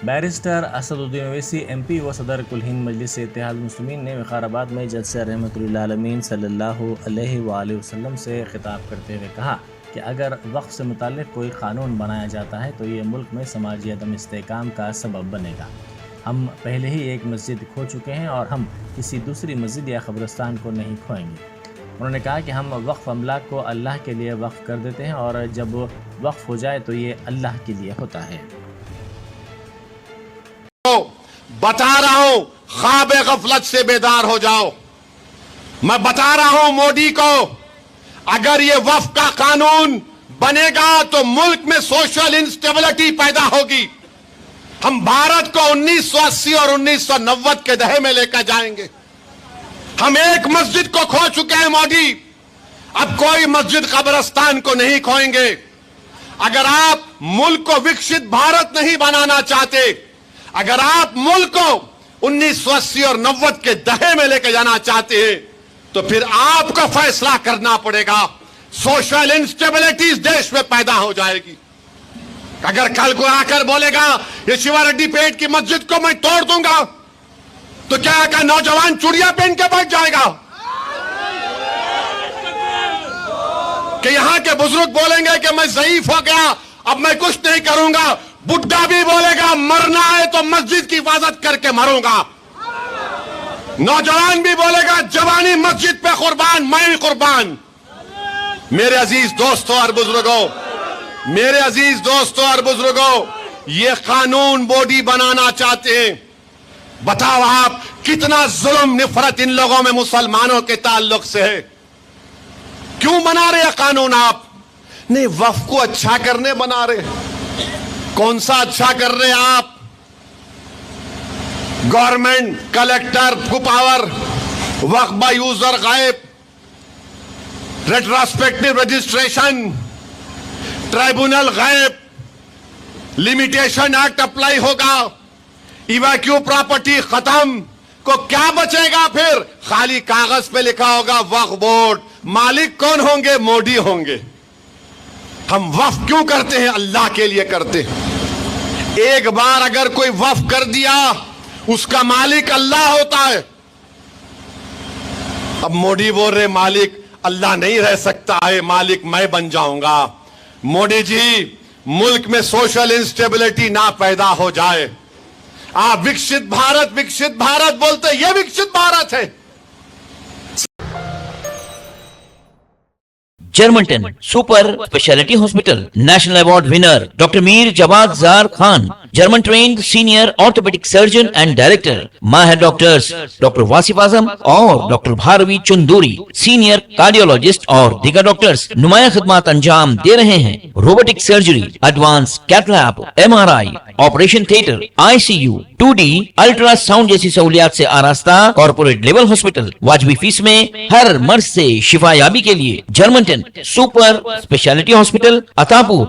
Barrister Asaduddin Owaisi MP व सदर कुल हिंद मजलिस इत्तेहाद मुस्लिमीन ने विकाराबाद में जलसे रहमतुल्लिल आलमीन सल्लल्लाहु अलैहि वसल्लम से खिताब करते हुए कहा कि अगर वक्फ से मुताल्लिक़ कोई क़ानून बनाया जाता है तो ये मुल्क में समाजी अदम इस्तेहकाम का सबब बनेगा। हम पहले ही एक मस्जिद खो चुके हैं और हम किसी दूसरी मस्जिद या क़ब्रिस्तान को नहीं खोएंगे। उन्होंने कहा कि हम वक्फ अमलाक को अल्लाह के लिए वक्फ कर देते हैं और जब वक्फ हो जाए तो ये अल्लाह के लिए होता है। बता रहा हूं, ख्वाब गफलत से बेदार हो जाओ। मैं बता रहा हूं मोदी को, अगर ये वक्फ का कानून बनेगा तो मुल्क में सोशल इंस्टेबिलिटी पैदा होगी। हम भारत को 1980 और 1990 के दहे में लेकर जाएंगे। हम एक मस्जिद को खो चुके हैं मोदी, अब कोई मस्जिद कब्रिस्तान को नहीं खोएंगे। अगर आप मुल्क को विकसित भारत नहीं बनाना चाहते, अगर आप मुल्क को 1980 और 90 के दहे में लेकर जाना चाहते हैं, तो फिर आपको फैसला करना पड़ेगा। सोशल इंस्टेबिलिटी इस देश में पैदा हो जाएगी। अगर कल को आकर बोलेगा ये शिवा रेड्डी पेट की मस्जिद को मैं तोड़ दूंगा, तो क्या का नौजवान चूड़ियां पहन के बैठ जाएगा? कि यहां के बुजुर्ग बोलेंगे कि मैं ज़ईफ हो गया, अब मैं कुछ नहीं करूंगा। बुड्ढा भी बोलेगा मरना है तो मस्जिद की हिफाजत करके मरूंगा। नौजवान भी बोलेगा जवानी मस्जिद पे कुर्बान, मैं भी कुर्बान। मेरे अजीज दोस्तों और बुजुर्गों, मेरे अजीज दोस्तों और बुजुर्गों, ये कानून मोदी बनाना चाहते हैं। बताओ आप कितना जुल्म निफरत इन लोगों में मुसलमानों के ताल्लुक से है। क्यों बना रहे कानून आप? नहीं, वक्फ को अच्छा करने बना रहे। कौन सा अच्छा कर रहे आप? गवर्नमेंट कलेक्टर को पावर, वक्फ बाय यूजर गायब, रेट्रोस्पेक्टिव रजिस्ट्रेशन, ट्राइब्यूनल गायब, लिमिटेशन एक्ट अप्लाई होगा, इवैक्यू प्रॉपर्टी खत्म। को क्या बचेगा फिर? खाली कागज पे लिखा होगा वक्फ बोर्ड। मालिक कौन होंगे? मोदी होंगे। हम वक्फ क्यों करते हैं? अल्लाह के लिए करते हैं। एक बार अगर कोई वक्फ कर दिया, उसका मालिक अल्लाह होता है। अब मोदी बोल रहे मालिक अल्लाह नहीं रह सकता है, मालिक मैं बन जाऊंगा। मोदी जी, मुल्क में सोशल इंस्टेबिलिटी ना पैदा हो जाए। आप विकसित भारत बोलते, ये विकसित भारत है। जर्मनटन super speciality hospital, national award winner doctor Mir Jawad Zar Khan, German trained senior orthopaedic surgeon and director, माहिर डॉक्टर्स डॉक्टर वासिफ आजम और doctor Bharavi Chunduri, senior cardiologist और दीगर डॉक्टर्स नुमाया खिदमत अंजाम दे रहे हैं। Robotic surgery, advance cath lab, MRI, operation theatre, ICU, 2D ultrasound जैसी सहूलियात से आरास्ता कॉर्पोरेट लेवल हॉस्पिटल। वाजबी फीस में हर मर्ज से शिफायाबी के लिए Germanton super speciality hospital, Attapur.